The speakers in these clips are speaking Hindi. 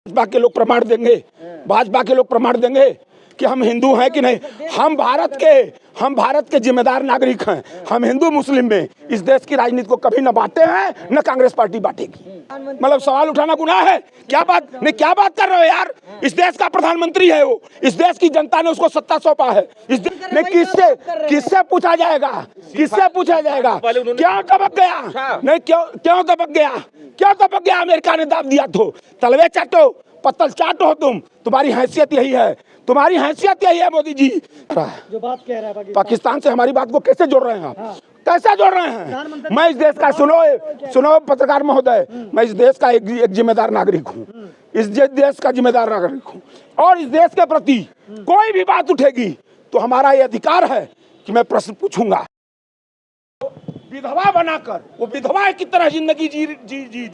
भाजपा के लोग प्रमाण देंगे, भाजपा के लोग प्रमाण देंगे कि हम हिंदू हैं कि नहीं। हम भारत के जिम्मेदार नागरिक हैं। हम हिंदू मुस्लिम में इस देश की राजनीति को कभी न बांटे हैं, न कांग्रेस पार्टी बांटेगी। मतलब सवाल उठाना गुनाह है? क्या बात कर रहे हो यार? इस देश का प्रधानमंत्री है वो, इस देश की जनता ने उसको सत्ता सौंपा है। इस नहीं, किससे पूछा जाएगा? किससे पूछा जाएगा? क्यों दबक गया? नहीं, क्यों दबक गया? क्यों दबक गया? अमेरिका ने दाब दिया तो तलवे चाटो, पत्तल चाटो। तुम्हारी हैसियत यही है, तुम्हारी हैसियत यही है मोदी जी। जो बात कह रहा है पाकिस्तान से हमारी बात को कैसे जोड़ रहे हैं आप? कैसे जोड़ रहे हैं? मैं इस देश का सुनो पत्रकार महोदय, मैं इस देश का एक जिम्मेदार नागरिक हूँ, इस देश का जिम्मेदार नागरिक हूँ, और इस देश के प्रति कोई भी बात उठेगी तो हमारा ये अधिकार है कि मैं प्रश्न पूछूंगा। विधवा बनाकर वो विधवा की तरह जिंदगी जी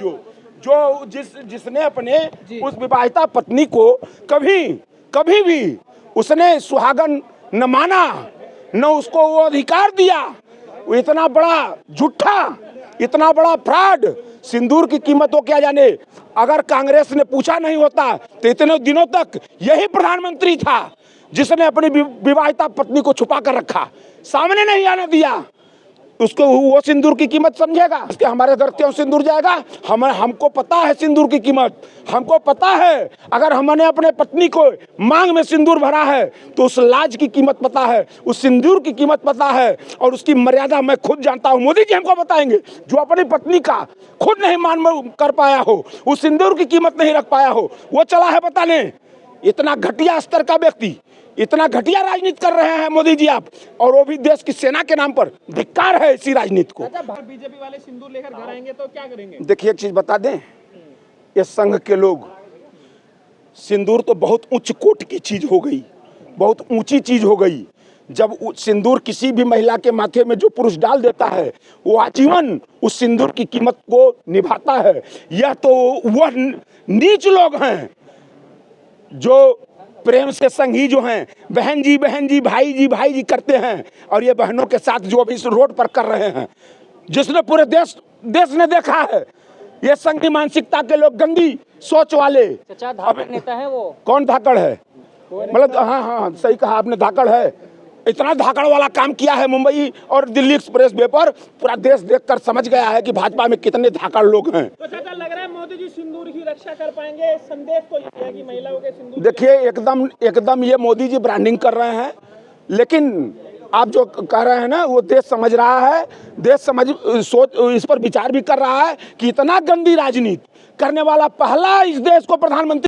जो जिसने अपने उस विवाहिता पत्नी को कभी भी उसने सुहागन न माना, न उसको वो अधिकार दिया। वो इतना बड़ा झूठा, इतना बड़ा फ्रॉड। सिंदूर की कीमत हो क्या जाने। अगर कांग्रेस ने पूछा नहीं होता तो इतने दिनों तक यही प्रधानमंत्री था जिसने अपनी विवाहिता पत्नी को छुपा कर रखा, सामने नहीं आने दिया। उसको वो सिंदूर की कीमत समझेगा? उसके हमारे घर क्यों सिंदूर जाएगा? हमको पता है सिंदूर की कीमत, हमको पता है। अगर हमने अपने पत्नी को मांग में सिंदूर भरा है तो उस लाज की कीमत पता है, उस सिंदूर की कीमत पता है, और उसकी मर्यादा मैं खुद जानता हूँ। मोदी जी हमको बताएंगे, जो अपनी पत्नी का खुद नहीं मान कर पाया हो, उस सिंदूर की कीमत नहीं रख पाया हो, वो चला है बताने। इतना घटिया स्तर का व्यक्ति, इतना घटिया राजनीति कर रहे हैं मोदी जी आप, और वो भी देश की सेना के नाम पर। धिक्कार है इसी राजनीति को। बीजेपी वाले सिंदूर लेकर घर आएंगे तो क्या करेंगे? देखिए एक चीज बता दें, ये संघ के लोग, सिंदूर तो बहुत उच्च कोट की चीज हो गई, बहुत ऊंची चीज हो गई। जब सिंदूर किसी भी महिला के माथे में जो पुरुष डाल देता है, वो आजीवन उस सिंदूर की कीमत को निभाता है। यह तो वह नीच लोग हैं जो प्रेम से संगी जो हैं, बहन जी भाई जी करते हैं, और ये बहनों के साथ जो अभी इस रोड पर कर रहे हैं, जिसने पूरे देश ने देखा है। ये संघी मानसिकता के लोग, गंदी सोच वाले। धाकड़ नेता है वो। कौन धाकड़ है? मतलब हाँ, सही कहा आपने, धाकड़ है। इतना धाकड़ वाला काम किया है मुंबई और दिल्ली एक्सप्रेस वे पर, पूरा देश देखकर समझ गया है कि भाजपा में कितने धाकड़ लोग हैं। तो चाचा लग रहा है मोदी जी सिंदूर की रक्षा कर पाएंगे? संदेश तो ये है कि महिलाओं के सिंदूर। देखिए एकदम ये मोदी जी ब्रांडिंग कर रहे हैं, लेकिन आप जो कह रहे हैं ना, वो देश समझ रहा है, सोच इस पर विचार भी कर रहा है कि इतना गंदी राजनीति करने वाला पहला इस देश को प्रधानमंत्री